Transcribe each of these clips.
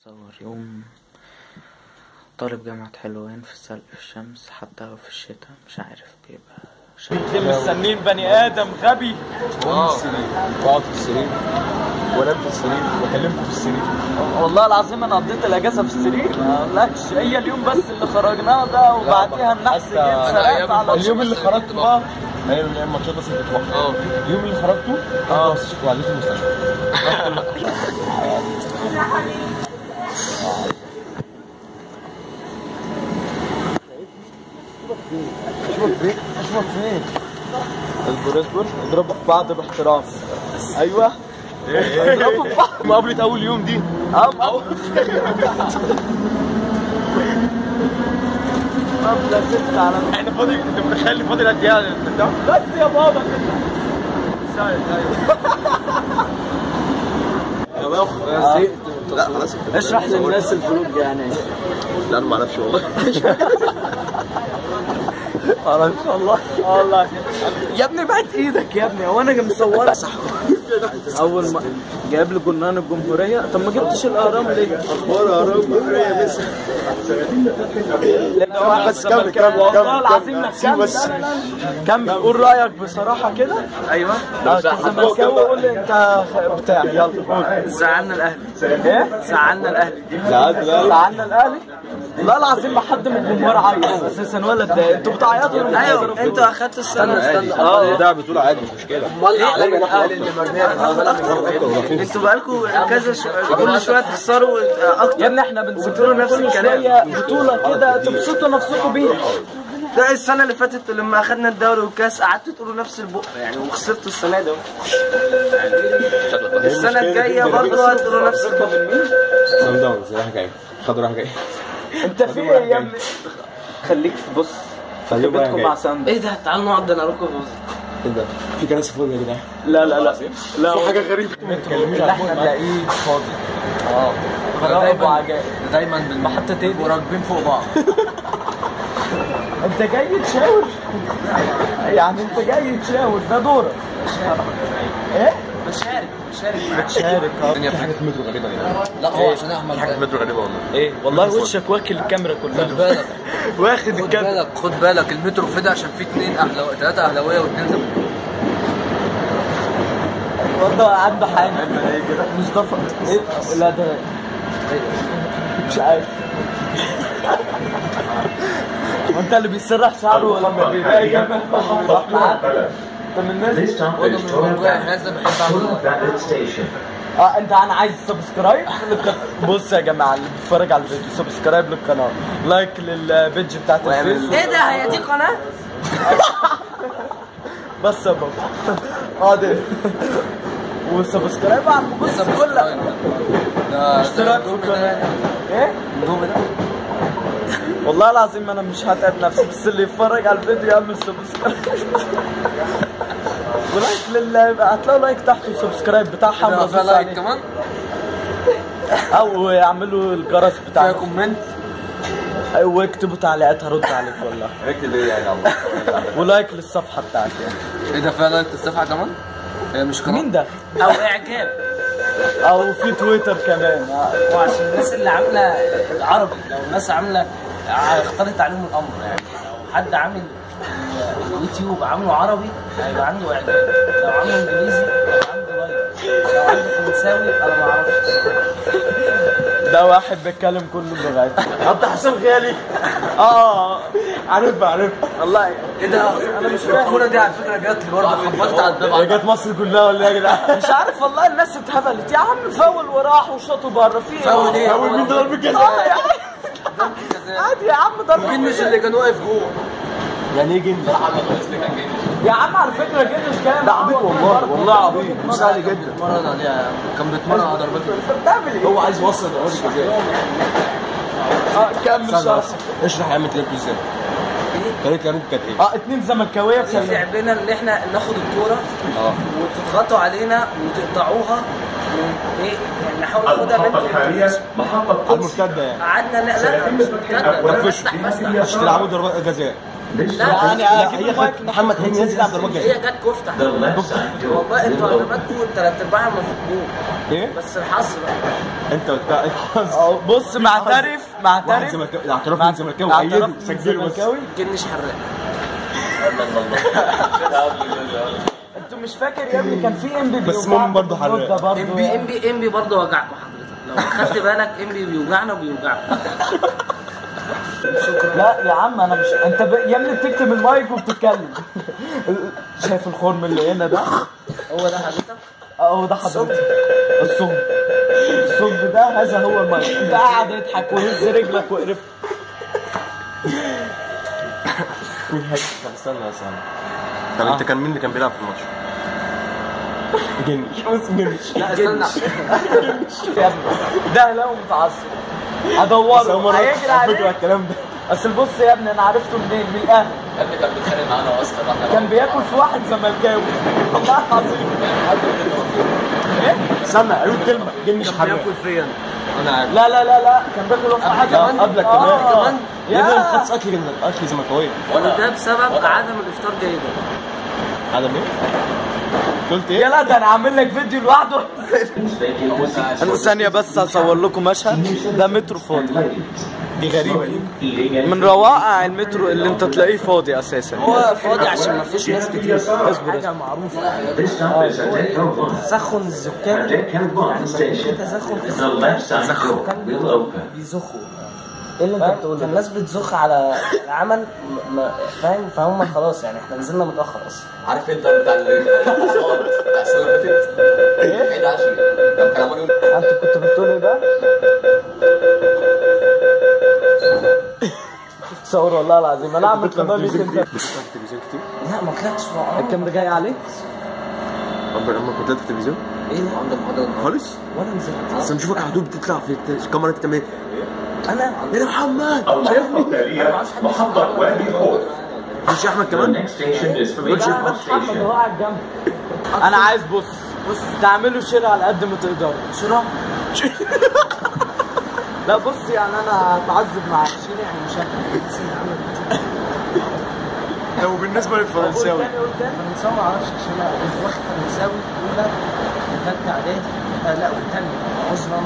صور يوم طالب جامعة حلوان في السلق في الشمس حتى في الشتاء مش عارف بيبقى مستنين بني ادم غبي. بقعد في السرير وانام في السرير واكلمكم في السرير. والله العظيم انا قضيت الاجازه في السرير، ما اقولكش هي اليوم بس اللي خرجناه ده وبعديها النحس جيت سرقت على اليوم اللي خرجت بقى ايوه الماتشات بس اللي بتروح. اليوم اللي خرجته وعديت المستشفى. اشوفك فين؟ اصبر اضربوا في بعض باحترام. ايوه اضربوا في بعض. مقابلة اول يوم دي قبل زفت على احنا فاضل. انت متخيل فاضل قد ايه بس يا بابا لا خلاص اشرح للناس الفلوج يعني. لا انا ما اعرفش والله. ان شاء الله والله يا ابني بعت ايدك يا ابني. هو انا مصورك صح؟ اول ما جايب لي جنان الجمهوريه. طب ما جبتش الاهرام ليه؟ اخبار اهرام الجمهوريه بس. بس كمل والله العظيم كمل قول رايك بصراحه كده. ايوه زملكاوي قول لي انت بتاع. يلا قول. زعلنا الاهلي. ايه؟ زعلنا الاهلي. زعلنا الاهلي. والله العظيم ما حد من الجمهور عيط اساسا ولا اتضايق. انتوا بتعيطوا ولا ايوه انتوا اخدتوا السنه. ده بطوله عادي مش مشكله. امال اعلام الاهلي اللي مرميه. انتوا بقالكم كذا كل شويه تخسروا اكتر يا ابني احنا بنقولوا نفس الكلام. بطوله كده تبسطوا نفسكم بيها. ده السنه اللي فاتت لما اخدنا الدوري والكاس قعدتوا تقولوا نفس البق يعني وخسرتوا السنه دي. السنه الجايه برضه هتقولوا نفس البق. سان داونز رايح جاي خدوا رايح جاي. انت في ايه يا ابني؟ خليك بص خليكم مع ساند. ايه ده؟ تعالوا نقعد ده نروح ايه ده؟ في كراسي فاضيه يا جدعان؟ لا في حاجه غريبه. ما تكلموش احنا نلاقيه فاضي. دايما بالمحطه ايه وراكبين فوق بعض. انت جاي تشاور يعني. انت جاي تشاور ده دورك. ايه؟ بتشارك الدنيا في حاجه في المترو غريبه هنا. لا هو عشان احمد حاجه في المترو غريبه والله. ايه والله وشك واكل الكاميرا كلها. خد بالك واخد الكاميرا. خد بالك المترو فدا عشان في 3 اهلاويه و2 زملكاويه. برضه عنده حاجه مصطفى. ايه؟ لا ده مش عارف. وانت اللي بيسرح شعره ولا بيلاقي جنبك راح معاك. انت من الناس هذا بحب اعمله. انا عايز سبسكرايب. بص يا جماعه اللي بيتفرج على الفيديو سبسكرايب للقناه، لايك للبيج بتاعت الفيس. ايه ده؟ هي دي قناه؟ بس يا بابا ده وسبسكرايب على بص كلها. اشتراك في القناه. ايه؟ والله العظيم انا مش هتعب نفسي بس اللي يتفرج على الفيديو يعمل سبسكرايب. ولايك هتلاقوا لايك تحت وسبسكرايب بتاع حمرا. في لايك كمان او يعملوا الجرس بتاع فيها كومنت واكتبوا تعليقات هرد عليك والله. اكتب ايه يعني الله. ولايك للصفحه بتاعتي يعني. ايه ده؟ فيها لايك الصفحه كمان؟ هي مش قناه. مين ده؟ او اعجاب او في تويتر كمان. وعشان الناس اللي عامله العربي، لو الناس عامله اختلط عليهم الامر يعني. لو حد عامل يوتيوب عامله عربي هيبقى عنده اعجاب، لو عامله انجليزي هيبقى عنده لايك، لو عنده فرنساوي انا ما اعرفش. ده واحد بيتكلم كل اللغات. عبد حسام غالي. عارفها والله ايه ده؟ انا مش فاهم. الكوره دي على فكره جات لي برضه، خبطت على الباب. هي جت مصر كلها ولا ايه يا جدعان؟ مش عارف والله الناس اتهبلت يا عم. فاول وراح وشاطوا بره. في ايه؟ فاول ايه؟ فاول مين ضرب الجزاء؟ عادي يا عم ضرب. مين مش اللي كان واقف جوه؟ يعني ايه جن؟ يا عم على فكره جن كام؟ ده عبيط والله عبيط مش سهل جدا. بيتمرن عليها، كان بيتمرن على ضربات انت بتعمل ايه؟ هو عايز يوصل ضربات الجزاء. كمل شرح. اشرح يا عم تلاقي ازاي. طريقه كانت ايه؟ 2 زملكاويه في لعبنا ان احنا ناخد الكوره وتضغطوا علينا وتقطعوها ايه يعني. نحاول ناخدها محطه المرتده يعني. قعدنا لا مش مرتده. مش تلعبوا ضربات جزاء. يعني اجيب المايك محمد هاني نازل عبد الرحمن هي جت كفته والله. انتوا علماتكم تلات ارباعها مفهوم ايه؟ بس الحظ بقى. انت بتاع بص معترف اعتراف زملكاوي ايده سجله زملكاوي كنش حراق. انتوا مش فاكر يا ابني كان في ام بي بس مؤمن برضه حراق. ام بي برضه وجعكم حضرتك لو خدت بالك. ام بي بيوجعنا وبيوجعكم. لا يا عم انا مش انت يا ابني بتكتب المايك وبتتكلم. شايف الخرم اللي هنا ده؟ هو ده حضرتك؟ هو ده حضرتك. الصب ده هذا هو المايك. انت قاعد يضحك ويهز رجلك وقرف. استنى. طب انت كان مين اللي كان بيلعب في الماتش؟ جنش. لا استنى. يا ابني ده لو متعصب ادوره هيجري عليك الكلام ده. اصل بص يا ابني انا عرفته منين؟ من الاهل. يا ابني كان بيتخانق معانا اصلا. كان بياكل في واحد زملكاوي. والله العظيم. ايه؟ استنى قالوا كلمه جنش حراق. بياكل فيا انا عارف. لا كان بياكل في واحد قبلك كمان. يا ابني ما خدتش اكل زملكاويه. وده بسبب عدم الافطار جيدا. عدم ايه؟ قلت ايه؟ يا لا ده انا عامل لك فيديو لوحده. انا ثانيه بس هصور لكم مشهد. ده مترو فاضي. دي غريبه دي. من روائع المترو اللي انت تلاقيه فاضي اساسا. هو فاضي عشان ما فيش ناس كتير. حاجه معروفه. تسخن الزكام. في تسخن في الزكام بيزخوا. ايه اللي انت بتقوله؟ الناس بتزخ على العمل فاهم. فهم خلاص يعني احنا نزلنا متاخر اصلا. عارف انت بتاع الاتصالات بتاع السنه اللي فاتت؟ ايه؟ عيد عشري كان كلامه يقول انت كنت بتقول ايه بقى؟ تصور والله العظيم انا اعمل قناه ليك انت. لا ما طلعتش مع الكام ده جاي عليك؟ لما كنت في التلفزيون ايه عندك محاضره خالص. ولا نزلت بس نشوفك على طول بتطلع في الكاميرا انت تعمل انا يا محمد شايفني. انا ما اعرفش حد. مش احمد كمان؟ مش محمد هو قاعد جنبي. انا عايز بص تعملوا شراء على قد ما تقدروا. شراء؟ لا بص يعني انا هتعذب معاك. شراء يعني مش انا. لو بالنسبه للفرنساوي الفرنساوي ما اعرفش عشان انا كنت واخد فرنساوي في اولى وثالثه اعدادي. لا والثانيه عذرا.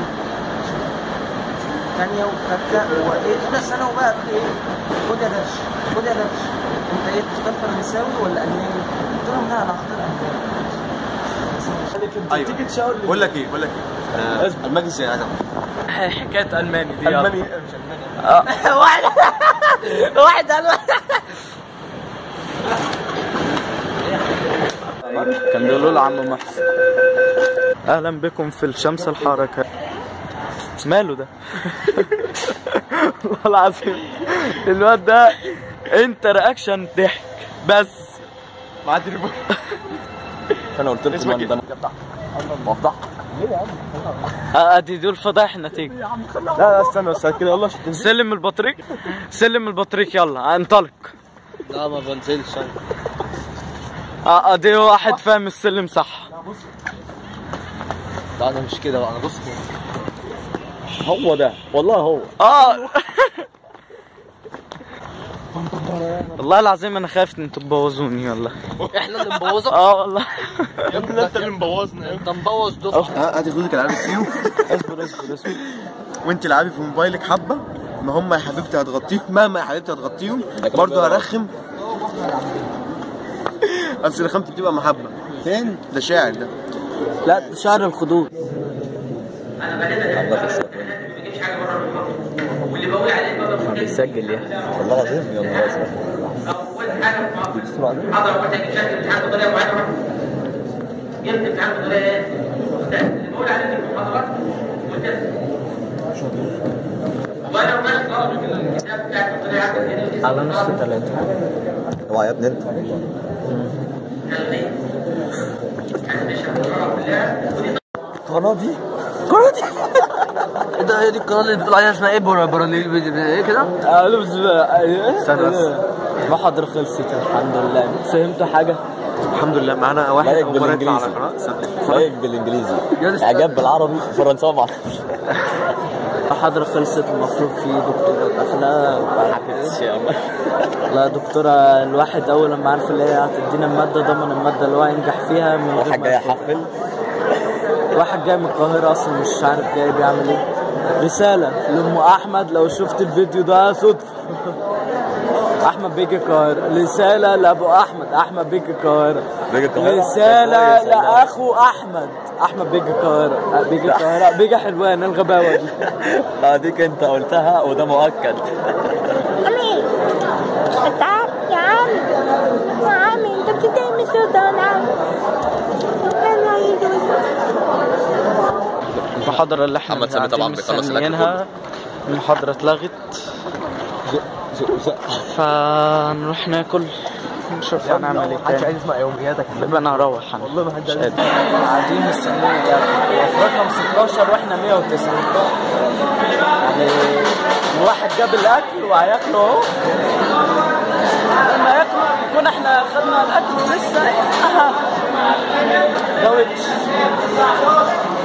الثانيه والثالثه وايه اولى ثانوي بقى ايه؟ خد يا درش خد يا درش. انت ايه تختار فرنساوي ولا الماني؟ قلت لهم لا انا هختار الماني. ايوه تيجي تشاور لي. بقول لك ايه الماني ازاي عايز حكايه الماني دي. الماني مش الماني. واحد الماني. كان بيقولوا له عم محسن اهلا بكم في الشمس الحركه. ماله ده؟ والله العظيم الواد ده انت رياكشن ضحك بس. معاه تليفون. انا قلت لكم ان ده مفضح. ليه يا عم؟ ادي دول فضايح النتيجه. لا استنى كده يلا. سلم البطريق. سلم البطريق يلا انطلق. لا ما بنزلش ادي واحد فاهم السلم صح. لا انا مش كده بقى. انا بص هو ده والله هو. والله العظيم انا خايف ان انتوا تبوظوني والله. احنا اللي نبوظك. والله يا ابني انت اللي مبوظنا. انت مبوظ دفعه. هاتي خدك العاب كتير. اصبر وانت العبي في موبايلك حبه. ما هم يا حبيبتي هتغطيهم مهما يا حبيبتي هتغطيهم برضه هرخم. اصل رخمتي بتبقى محبه. فين؟ ده شاعر ده. لا ده شعر الخدود. واللي بقول عليه بقى بيسجل يعني. والله العظيم يا نهار ازرق. اول حاجه حضر وقت الشكل الامتحان بطريقه معينه. جبت الامتحان بطريقه ايه؟ اللي بقول عليه في المحاضرات وانا ماشي على نص 3. اوعى يا ابني انت. القناه دي ايه ده؟ هي دي القناه اللي بتقول عليها اسمها ايه؟ براليل ايه كده؟ استنى بس. المحاضرة خلصت الحمد لله. فهمتوا حاجة؟ الحمد لله. معانا واحد فرق بالانجليزي. فرق بالانجليزي. اعجاب بالعربي فرنساوي ما اعرفش. المحاضرة خلصت، المفروض في دكتورة داخلة. لا دكتورة الواحد أول لما عرف اللي هي هتدينا المادة ضمن المادة اللي هو ينجح فيها من غير واحد جاي يحفل، واحد جاي من القاهرة أصلا مش عارف جاي بيعمل إيه. رسالة لأم أحمد لو شفت الفيديو ده صدفة. أحمد بيجي القاهرة. رسالة لأبو أحمد، أحمد بيجي القاهرة. رسالة لأخو أحمد، أحمد بيجي القاهرة. بيجي القاهرة، بيجي حلوان. الغباوة دي ديك انت قلتها وده مؤكد. عمي تعال يا عمي، يا عمي انت بتتهم سلطان عمي. المحاضرة اللي احنا طبعا بيخلص مستنيينها المحاضرة اتلغت، فنروح ناكل نشوف هنعمل ايه تاني. عايز يسمع يومياتك يبقى انا هروح. والله ما حد قاعدين مستنيين الاكل، رقم 16 واحنا 109. يعني الواحد جاب الاكل وهياكله اهو، لما ياكلوا يكون احنا خدنا الاكل ولسه ده ويتش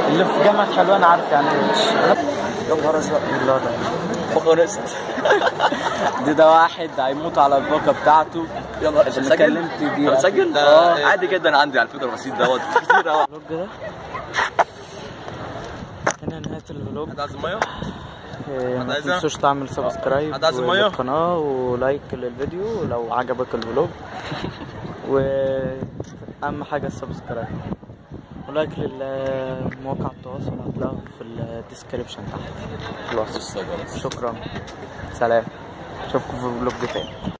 اللي في جامعة حلوان عارف يعني ويتش. يا نهار ازرق الله ده بخارست. ده واحد هيموت على الباقة بتاعته. يا نهار، انت اللي مسجل؟ كلمت بيها. مسجل؟ عادي جدا عندي على فكرة الرصيد دوت كتير قوي. الفلوج ده هنا نهاية الفلوج. حد عايز المية؟ ما تنسوش تعمل سبسكرايب للقناة ولايك للفيديو لو عجبك الفلوج. واهم حاجة السبسكرايب ولايك للمواقع التواصل هتلاقوه في الديسكريبشن تحت. خلاص شكرا، سلام، اشوفكم في الفلوج تاني.